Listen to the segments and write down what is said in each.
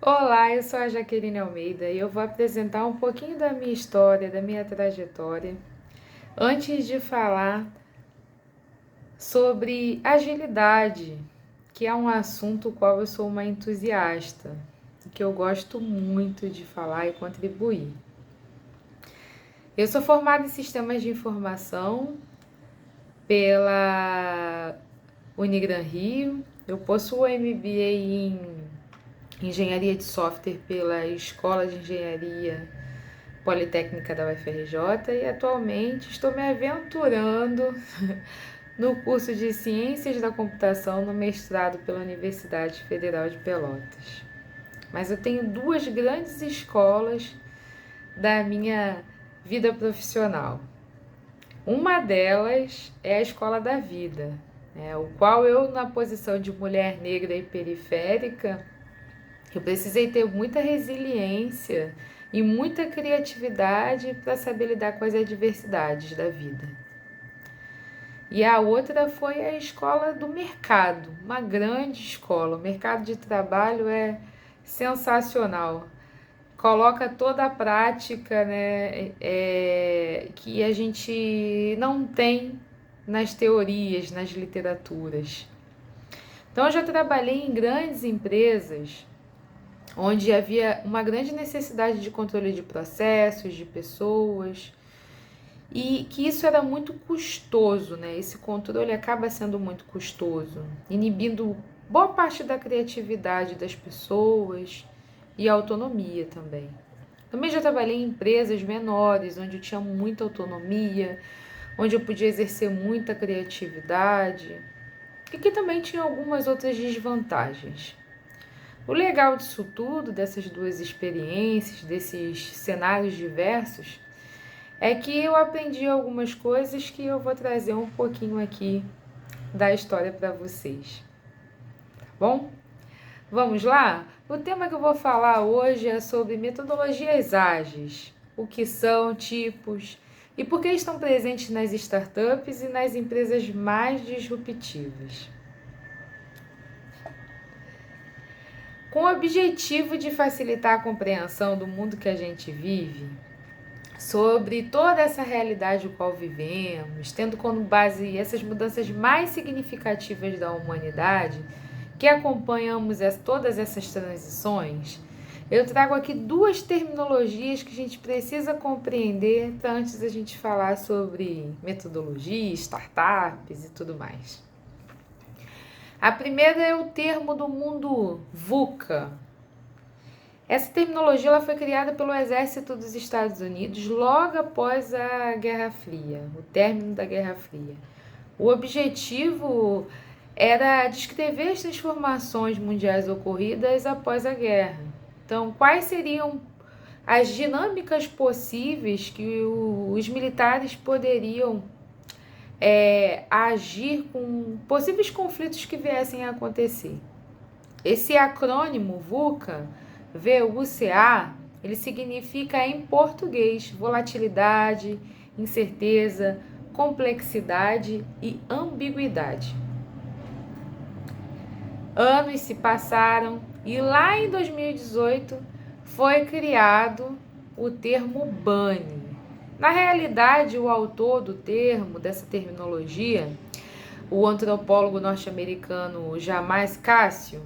Olá, eu sou a Jaqueline Almeida e eu vou apresentar um pouquinho da minha história, da minha trajetória, antes de falar sobre agilidade, que é um assunto qual eu sou uma entusiasta, que eu gosto muito de falar e contribuir. Eu sou formada em sistemas de informação pela Unigran Rio, eu possuo MBA em engenharia de software pela Escola de Engenharia Politécnica da UFRJ e atualmente estou me aventurando no curso de Ciências da Computação no mestrado pela Universidade Federal de Pelotas. Mas eu tenho duas grandes escolas da minha vida profissional. Uma delas é a Escola da Vida, o qual eu, na posição de mulher negra e periférica, eu precisei ter muita resiliência e muita criatividade para saber lidar com as adversidades da vida. E a outra foi a escola do mercado, uma grande escola. O mercado de trabalho é sensacional. Coloca toda a prática, né, que a gente não tem nas teorias, nas literaturas. Então, eu já trabalhei em grandes empresas onde havia uma grande necessidade de controle de processos, de pessoas, e que isso era muito custoso, né? Esse controle acaba sendo muito custoso, inibindo boa parte da criatividade das pessoas e a autonomia também. Também já trabalhei em empresas menores, onde eu tinha muita autonomia, onde eu podia exercer muita criatividade, e que também tinha algumas outras desvantagens. O legal disso tudo, dessas duas experiências, desses cenários diversos, é que eu aprendi algumas coisas que eu vou trazer um pouquinho aqui da história para vocês. Tá bom? Vamos lá? O tema que eu vou falar hoje é sobre metodologias ágeis, o que são, tipos e por que estão presentes nas startups e nas empresas mais disruptivas. Com o objetivo de facilitar a compreensão do mundo que a gente vive, sobre toda essa realidade com a qual vivemos, tendo como base essas mudanças mais significativas da humanidade, que acompanhamos todas essas transições, eu trago aqui duas terminologias que a gente precisa compreender para antes a gente falar sobre metodologia, startups e tudo mais. A primeira é o termo do mundo VUCA. Essa terminologia ela foi criada pelo Exército dos Estados Unidos logo após a Guerra Fria, o término da Guerra Fria. O objetivo era descrever as transformações mundiais ocorridas após a guerra. Então, quais seriam as dinâmicas possíveis que os militares poderiam agir com possíveis conflitos que viessem a acontecer. Esse acrônimo VUCA, VUCA, ele significa em português volatilidade, incerteza, complexidade e ambiguidade. Anos se passaram e lá em 2018 foi criado o termo BANI. Na realidade, o autor do termo, dessa terminologia, o antropólogo norte-americano Jamás Cássio,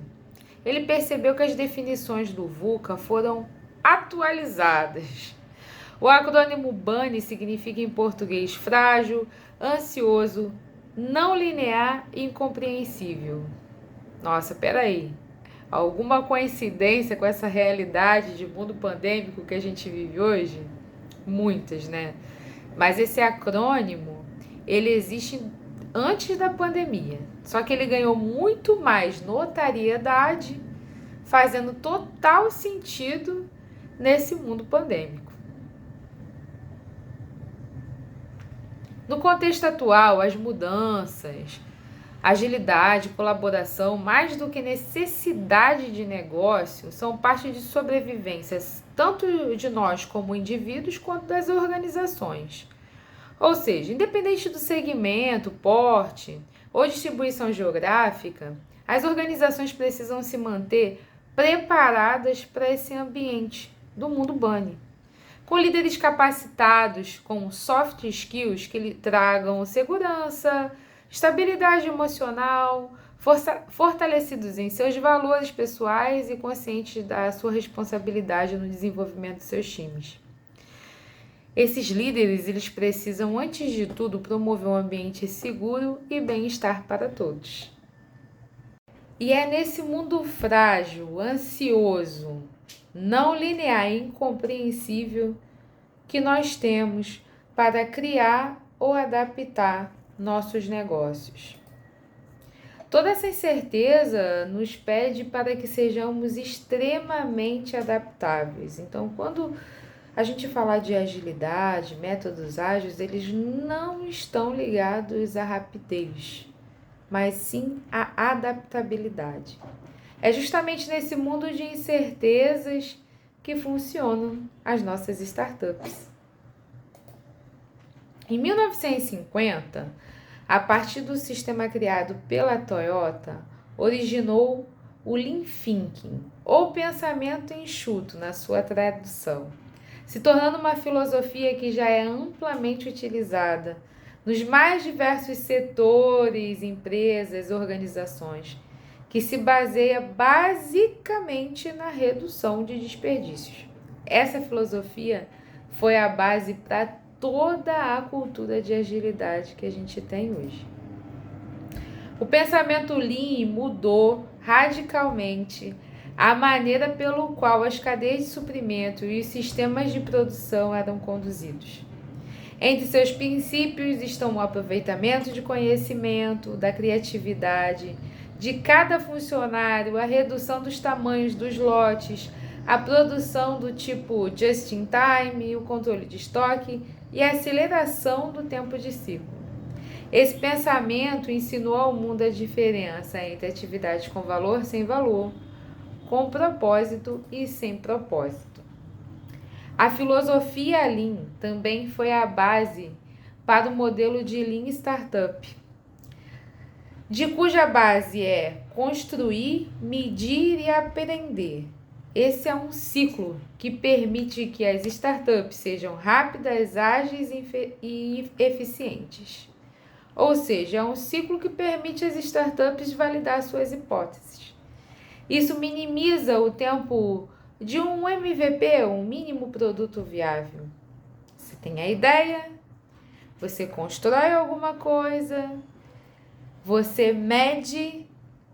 ele percebeu que as definições do VUCA foram atualizadas. O acrônimo BANI significa em português frágil, ansioso, não linear e incompreensível. Nossa, peraí. Alguma coincidência com essa realidade de mundo pandêmico que a gente vive hoje? Muitas, né? Mas esse acrônimo, ele existe antes da pandemia. Só que ele ganhou muito mais notariedade, fazendo total sentido nesse mundo pandêmico. No contexto atual, as mudanças, agilidade, colaboração, mais do que necessidade de negócio, são parte de sobrevivências tanto de nós como indivíduos quanto das organizações. Ou seja, independente do segmento, porte ou distribuição geográfica, as organizações precisam se manter preparadas para esse ambiente do mundo bunny. Com líderes capacitados com soft skills que lhe tragam segurança, estabilidade emocional, fortalecidos em seus valores pessoais e conscientes da sua responsabilidade no desenvolvimento de seus times. Esses líderes, eles precisam, antes de tudo, promover um ambiente seguro e bem-estar para todos. E é nesse mundo frágil, ansioso, não linear e incompreensível que nós temos para criar ou adaptar nossos negócios. Toda essa incerteza nos pede para que sejamos extremamente adaptáveis. Então, quando a gente falar de agilidade, métodos ágeis, eles não estão ligados à rapidez, mas sim à adaptabilidade. É justamente nesse mundo de incertezas que funcionam as nossas startups. Em 1950, a partir do sistema criado pela Toyota, originou o Lean Thinking, ou pensamento enxuto na sua tradução, se tornando uma filosofia que já é amplamente utilizada nos mais diversos setores, empresas, organizações, que se baseia basicamente na redução de desperdícios. Essa filosofia foi a base para toda a cultura de agilidade que a gente tem hoje. O pensamento Lean mudou radicalmente a maneira pelo qual as cadeias de suprimento e os sistemas de produção eram conduzidos. Entre seus princípios estão o aproveitamento de conhecimento, da criatividade de cada funcionário, a redução dos tamanhos dos lotes, a produção do tipo just in time, o controle de estoque e a aceleração do tempo de ciclo. Esse pensamento ensinou ao mundo a diferença entre atividades com valor sem valor, com propósito e sem propósito. A filosofia Lean também foi a base para o modelo de Lean Startup, de cuja base é construir, medir e aprender. Esse é um ciclo que permite que as startups sejam rápidas, ágeis e eficientes. Ou seja, é um ciclo que permite às startups validar suas hipóteses. Isso minimiza o tempo de um MVP, um mínimo produto viável. Você tem a ideia, você constrói alguma coisa, você mede,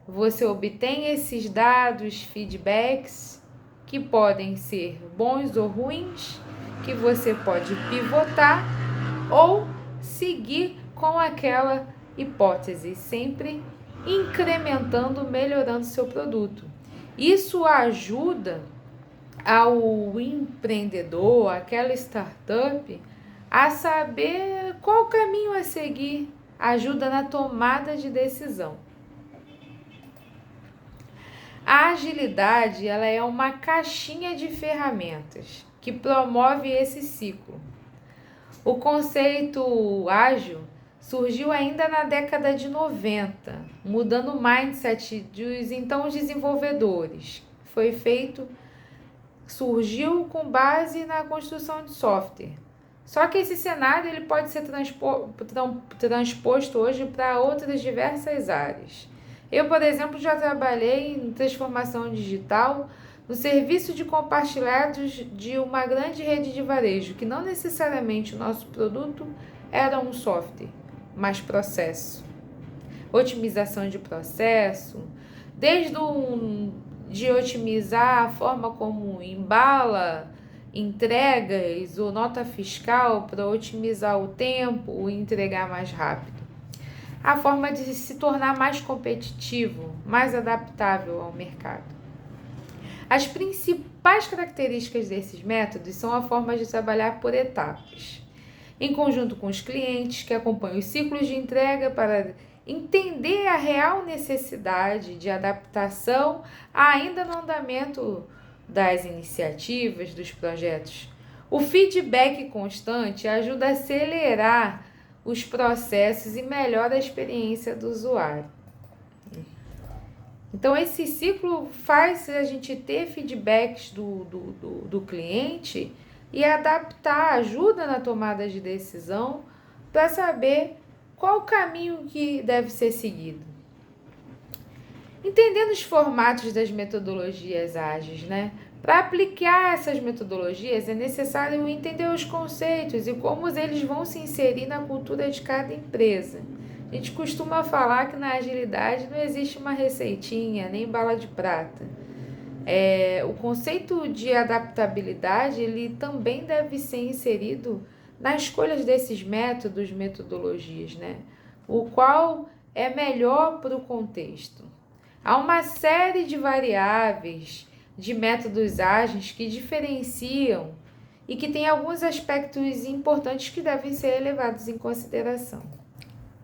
você obtém esses dados, feedbacks, que podem ser bons ou ruins, que você pode pivotar ou seguir com aquela hipótese, sempre incrementando, melhorando seu produto. Isso ajuda ao empreendedor, aquela startup, a saber qual caminho a seguir, ajuda na tomada de decisão. A agilidade, ela é uma caixinha de ferramentas que promove esse ciclo. O conceito ágil surgiu ainda na década de 90, mudando o mindset dos então desenvolvedores. Surgiu com base na construção de software. Só que esse cenário ele pode ser transposto hoje para outras diversas áreas. Eu, por exemplo, já trabalhei em transformação digital no serviço de compartilhados de uma grande rede de varejo, que não necessariamente o nosso produto era um software, mas processo. Otimização de processo, desde de otimizar a forma como embala entregas ou nota fiscal para otimizar o tempo e entregar mais rápido. A forma de se tornar mais competitivo, mais adaptável ao mercado. As principais características desses métodos são a forma de trabalhar por etapas, em conjunto com os clientes que acompanham os ciclos de entrega para entender a real necessidade de adaptação ainda no andamento das iniciativas, dos projetos. O feedback constante ajuda a acelerar os processos e melhora a experiência do usuário. Então, esse ciclo faz a gente ter feedbacks do cliente e adaptar, ajuda na tomada de decisão para saber qual o caminho que deve ser seguido. Entendendo os formatos das metodologias ágeis, né? Para aplicar essas metodologias é necessário entender os conceitos e como eles vão se inserir na cultura de cada empresa. A gente costuma falar que na agilidade não existe uma receitinha, nem bala de prata. O conceito de adaptabilidade ele também deve ser inserido nas escolhas desses métodos, metodologias, né? O qual é melhor para o contexto. Há uma série de variáveis de métodos ágeis que diferenciam e que têm alguns aspectos importantes que devem ser levados em consideração.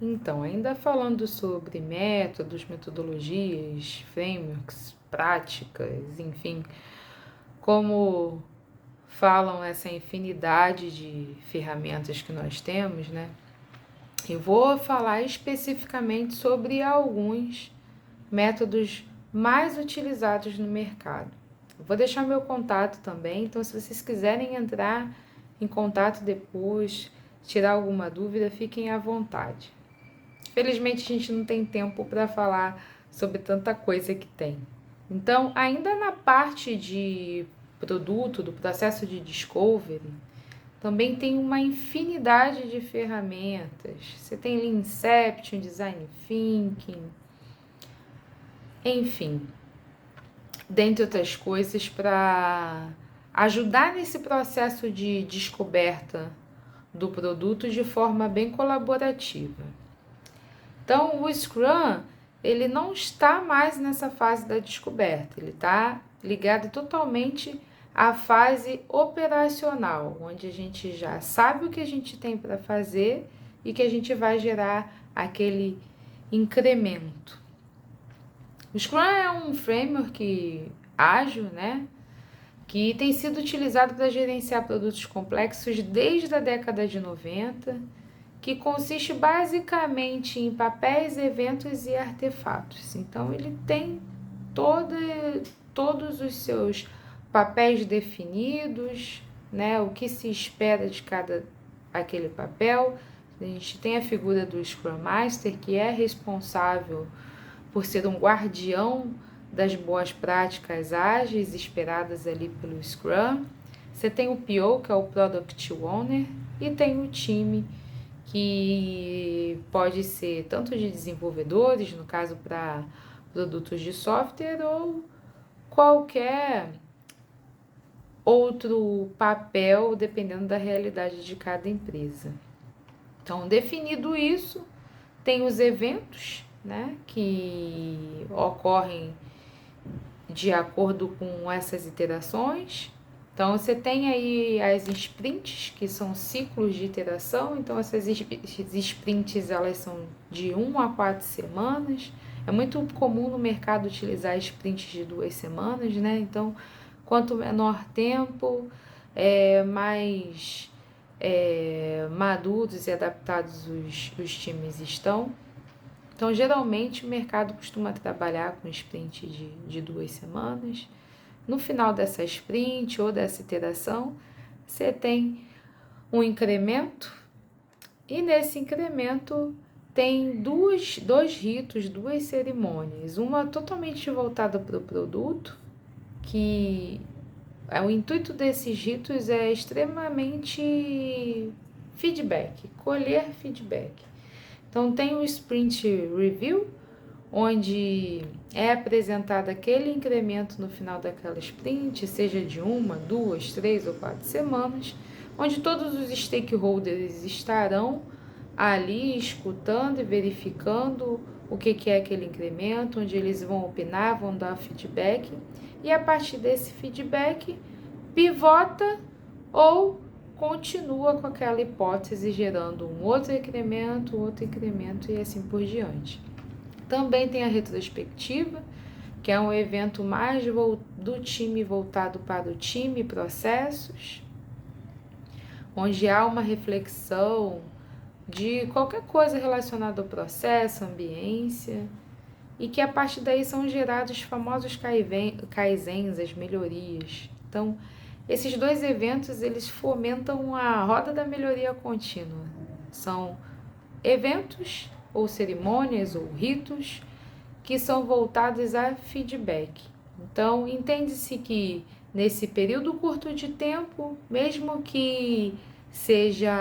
Então, ainda falando sobre métodos, metodologias, frameworks, práticas, enfim, como falam essa infinidade de ferramentas que nós temos, né? Eu vou falar especificamente sobre alguns métodos mais utilizados no mercado. Eu vou deixar meu contato também, então se vocês quiserem entrar em contato depois, tirar alguma dúvida, fiquem à vontade. Felizmente a gente não tem tempo para falar sobre tanta coisa que tem. Então, ainda na parte de produto, do processo de discovery, também tem uma infinidade de ferramentas. Você tem Lean Inception, Design Thinking, enfim, dentre outras coisas, para ajudar nesse processo de descoberta do produto de forma bem colaborativa. Então, o Scrum, ele não está mais nessa fase da descoberta, ele está ligado totalmente à fase operacional, onde a gente já sabe o que a gente tem para fazer e que a gente vai gerar aquele incremento. O Scrum é um framework ágil, né? Que tem sido utilizado para gerenciar produtos complexos desde a década de 90, que consiste basicamente em papéis, eventos e artefatos. Então, ele tem todos os seus papéis definidos, né? O que se espera de cada aquele papel. A gente tem a figura do Scrum Master, que é responsável por ser um guardião das boas práticas ágeis esperadas ali pelo Scrum. Você tem o PO, que é o Product Owner, e tem o time, que pode ser tanto de desenvolvedores, no caso para produtos de software, ou qualquer outro papel, dependendo da realidade de cada empresa. Então, definido isso, tem os eventos, né, que ocorrem de acordo com essas iterações. Então, você tem aí as sprints, que são ciclos de iteração. Então, essas sprints, elas são de 1 a 4 semanas. É muito comum no mercado utilizar sprints de 2 semanas, né? Então, quanto menor tempo, mais maduros e adaptados os times estão. Então, geralmente, o mercado costuma trabalhar com sprint de 2 semanas. No final dessa sprint ou dessa iteração, você tem um incremento, e nesse incremento tem dois ritos, 2 cerimônias. Uma totalmente voltada para o produto, que o intuito desses ritos é extremamente feedback, colher feedback. Então, tem o Sprint Review, onde é apresentado aquele incremento no final daquela sprint, seja de 1, 2, 3 ou 4 semanas, onde todos os stakeholders estarão ali escutando e verificando o que é aquele incremento, onde eles vão opinar, vão dar feedback, e a partir desse feedback, pivota ou continua com aquela hipótese, gerando um outro incremento e assim por diante. Também tem a retrospectiva, que é um evento mais do time voltado para o time e processos, onde há uma reflexão de qualquer coisa relacionada ao processo, ambiência. e que a partir daí são gerados os famosos kaizens, as melhorias. Então, esses dois eventos, eles fomentam a roda da melhoria contínua. São eventos ou cerimônias ou ritos que são voltados a feedback. Então, entende-se que nesse período curto de tempo, mesmo que esteja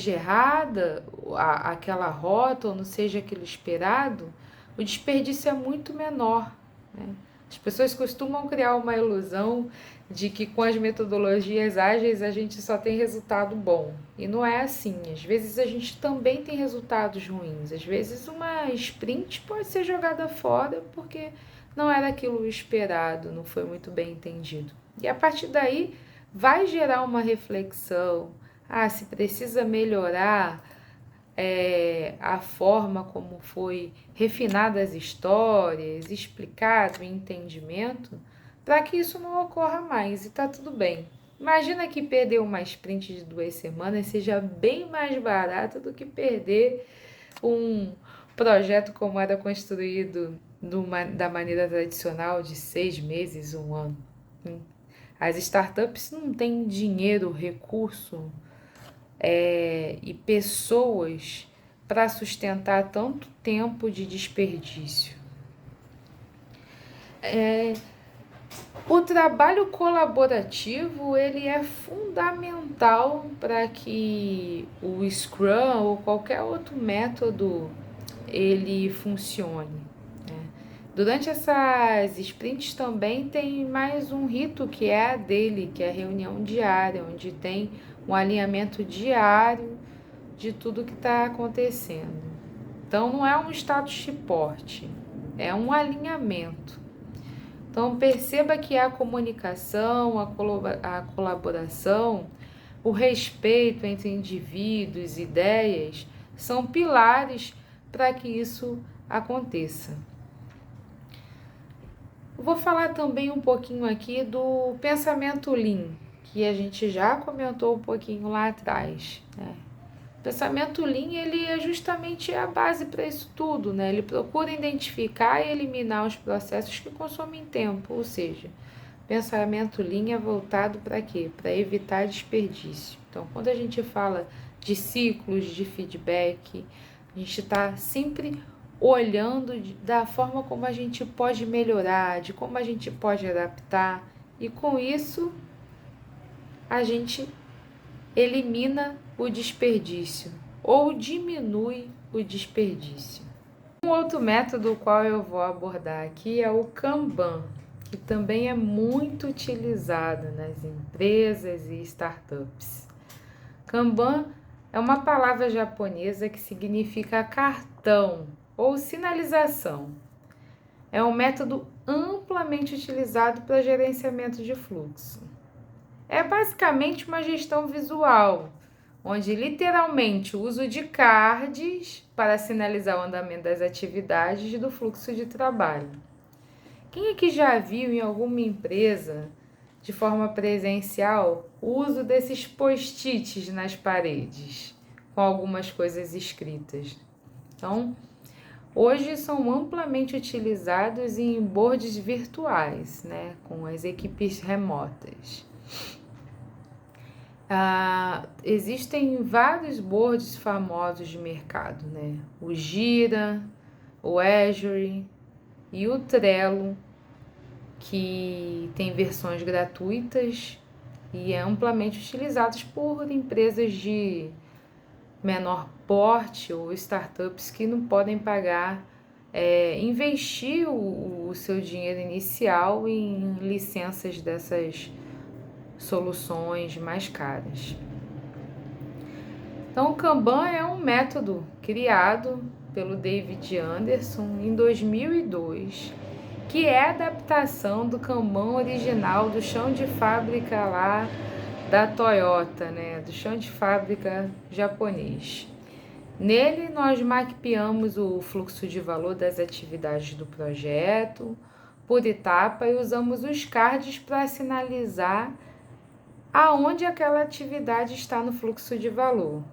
errada aquela rota ou não seja aquilo esperado, o desperdício é muito menor, né? As pessoas costumam criar uma ilusão de que com as metodologias ágeis a gente só tem resultado bom. E não é assim. Às vezes a gente também tem resultados ruins. Às vezes uma sprint pode ser jogada fora porque não era aquilo esperado, não foi muito bem entendido. E a partir daí vai gerar uma reflexão. Se precisa melhorar a forma como foi refinada as histórias, explicado o entendimento, para que isso não ocorra mais, e tá tudo bem. Imagina que perder uma sprint de 2 semanas seja bem mais barato do que perder um projeto como era construído da maneira tradicional de 6 meses, 1 ano. As startups não têm dinheiro, recurso e pessoas para sustentar tanto tempo de desperdício. O trabalho colaborativo ele é fundamental para que o Scrum ou qualquer outro método ele funcione. Durante essas sprints também tem mais um rito que é a dele, que é a reunião diária, onde tem um alinhamento diário de tudo que está acontecendo. Então não é um status report, é um alinhamento. Então perceba que a comunicação, a colaboração, o respeito entre indivíduos e ideias são pilares para que isso aconteça. Vou falar também um pouquinho aqui do pensamento Lean, que a gente já comentou um pouquinho lá atrás, né? O pensamento Lean ele é justamente a base para isso tudo, né? Ele procura identificar e eliminar os processos que consomem tempo, ou seja, o pensamento Lean é voltado para quê? Para evitar desperdício. Então, quando a gente fala de ciclos de feedback, a gente está sempre olhando da forma como a gente pode melhorar, de como a gente pode adaptar, e com isso a gente elimina o desperdício ou diminui o desperdício. Um outro método qual eu vou abordar aqui é o Kanban, que também é muito utilizado nas empresas e startups. Kanban é uma palavra japonesa que significa cartão ou sinalização. É um método amplamente utilizado para gerenciamento de fluxo. É basicamente uma gestão visual, onde literalmente o uso de cards para sinalizar o andamento das atividades do fluxo de trabalho. Quem aqui já viu em alguma empresa, de forma presencial, o uso desses post-its nas paredes, com algumas coisas escritas? Então, hoje são amplamente utilizados em boards virtuais, né, com as equipes remotas. Existem vários boards famosos de mercado, né? O Gira, o Azure e o Trello, que tem versões gratuitas e é amplamente utilizados por empresas de menor porte ou startups que não podem pagar, investir o seu dinheiro inicial em licenças dessas soluções mais caras. Então, o Kanban é um método criado pelo David Anderson em 2002, que é a adaptação do Kanban original do chão de fábrica lá da Toyota, né, do chão de fábrica japonês. Nele, nós mapeamos o fluxo de valor das atividades do projeto por etapa e usamos os cards para sinalizar aonde aquela atividade está no fluxo de valor.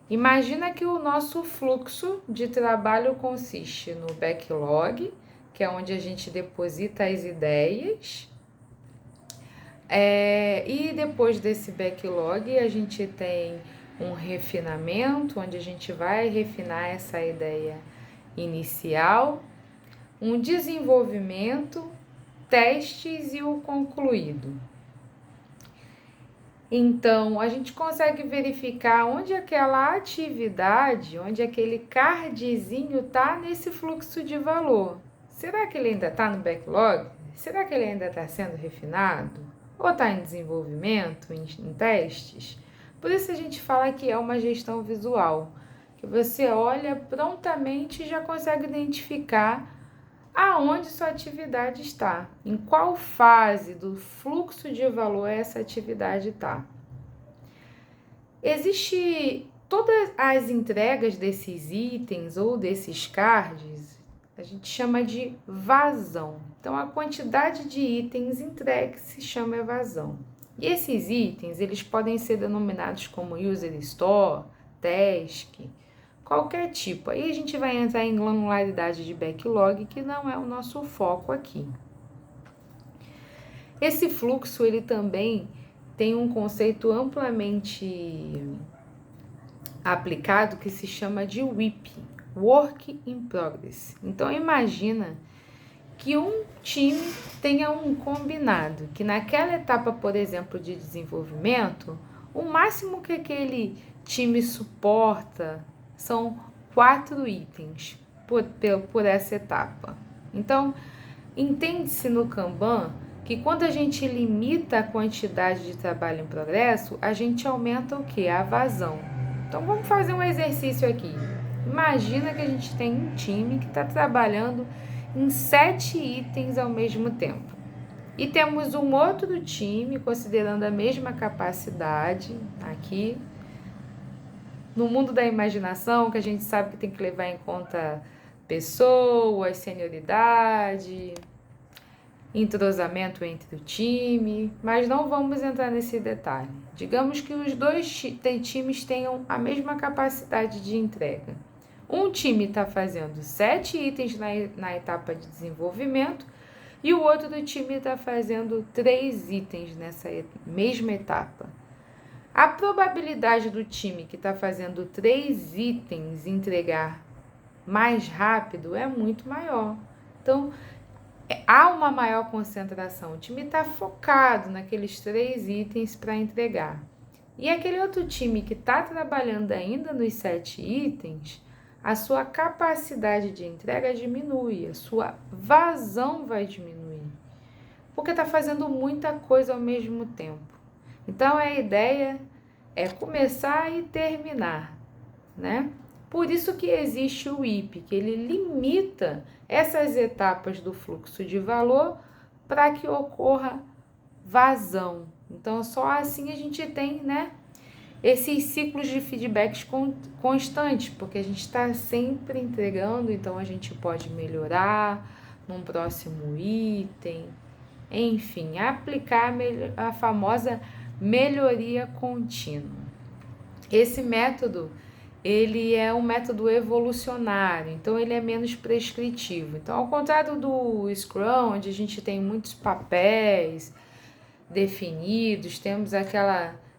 Imagina que o nosso fluxo de trabalho consiste no backlog, que é onde a gente deposita as ideias. E depois desse backlog, a gente tem um refinamento, onde a gente vai refinar essa ideia inicial, um desenvolvimento, testes e o concluído. Então, a gente consegue verificar onde aquela atividade, onde aquele cardzinho está nesse fluxo de valor. Será que ele ainda está no backlog? Será que ele ainda está sendo refinado? Ou está em desenvolvimento, em testes? Por isso a gente fala que é uma gestão visual, que você olha prontamente e já consegue identificar aonde sua atividade está, em qual fase do fluxo de valor essa atividade está. Existe todas as entregas desses itens ou desses cards, a gente chama de vazão. Então, a quantidade de itens entregues se chama evasão. E esses itens, eles podem ser denominados como user store, task, qualquer tipo. Aí a gente vai entrar em granularidade de backlog, que não é o nosso foco aqui. Esse fluxo, ele também tem um conceito amplamente aplicado que se chama de WIP, Work in Progress. Então, imagina que um time tenha um combinado, que naquela etapa, por exemplo, de desenvolvimento, o máximo que aquele time suporta são 4 itens por essa etapa. Então, entende-se no Kanban que quando a gente limita a quantidade de trabalho em progresso, a gente aumenta o que? A vazão. Então, vamos fazer um exercício aqui. Imagina que a gente tem um time que está trabalhando em 7 itens ao mesmo tempo. E temos um outro time, considerando a mesma capacidade, aqui, no mundo da imaginação, que a gente sabe que tem que levar em conta pessoas, senioridade, entrosamento entre o time, mas não vamos entrar nesse detalhe. Digamos que os dois times tenham a mesma capacidade de entrega. Um time está fazendo 7 itens na etapa de desenvolvimento e o outro do time está fazendo 3 itens nessa mesma etapa. A probabilidade do time que está fazendo 3 itens entregar mais rápido é muito maior. Então, há uma maior concentração. O time está focado naqueles 3 itens para entregar. E aquele outro time que está trabalhando ainda nos 7 itens, a sua capacidade de entrega diminui, a sua vazão vai diminuir, porque está fazendo muita coisa ao mesmo tempo. Então, a ideia é começar e terminar, né? Por isso que existe o WIP, que ele limita essas etapas do fluxo de valor para que ocorra vazão. Então, só assim a gente tem, né, esses ciclos de feedbacks constantes, porque a gente está sempre entregando, então a gente pode melhorar num próximo item, enfim, aplicar a famosa melhoria contínua. Esse método, ele é um método evolucionário, então ele é menos prescritivo. Então, ao contrário do Scrum, onde a gente tem muitos papéis definidos, temos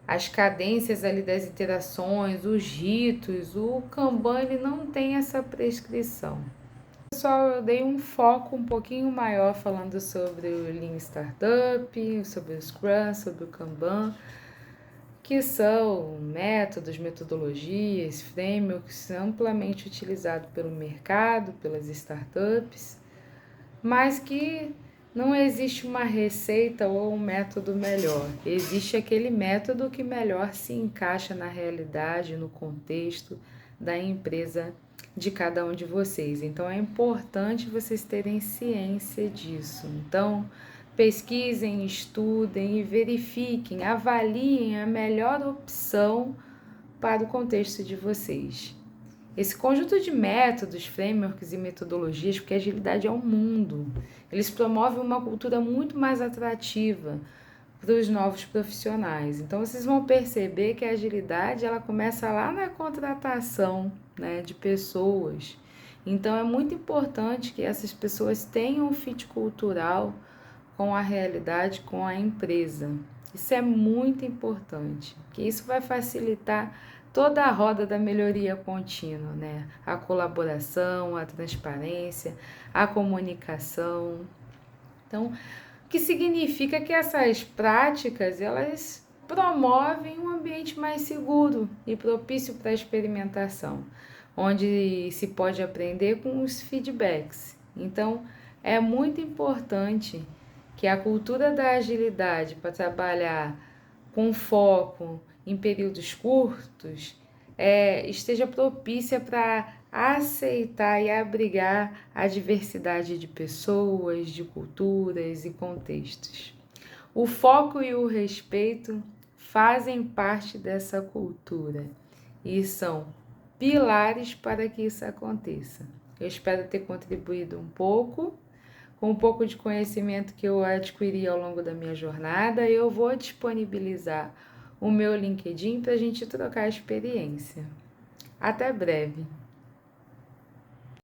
as cadências ali das interações, os ritos, o Kanban ele não tem essa prescrição. Pessoal, eu dei um foco um pouquinho maior falando sobre o Lean Startup, sobre o Scrum, sobre o Kanban, que são métodos, metodologias, frameworks amplamente utilizados pelo mercado, pelas startups, mas que não existe uma receita ou um método melhor. Existe aquele método que melhor se encaixa na realidade, no contexto da empresa de cada um de vocês. Então, é importante vocês terem ciência disso. Então, pesquisem, estudem e verifiquem, avaliem a melhor opção para o contexto de vocês. Esse conjunto de métodos, frameworks e metodologias, porque a agilidade é um mundo, eles promovem uma cultura muito mais atrativa para os novos profissionais. Então, vocês vão perceber que a agilidade ela começa lá na contratação, né, de pessoas. Então, é muito importante que essas pessoas tenham um fit cultural com a realidade, com a empresa. Isso é muito importante, porque isso vai facilitar toda a roda da melhoria contínua, né? A colaboração, a transparência, a comunicação. Então, o que significa que essas práticas, elas promovem um ambiente mais seguro e propício para a experimentação, onde se pode aprender com os feedbacks. Então, é muito importante que a cultura da agilidade para trabalhar com foco em períodos curtos esteja propícia para aceitar e abrigar a diversidade de pessoas, de culturas e contextos. O foco e o respeito fazem parte dessa cultura e são pilares para que isso aconteça. Eu espero ter contribuído um pouco. Com um pouco de conhecimento que eu adquiri ao longo da minha jornada, eu vou disponibilizar o meu LinkedIn para a gente trocar experiência. Até breve!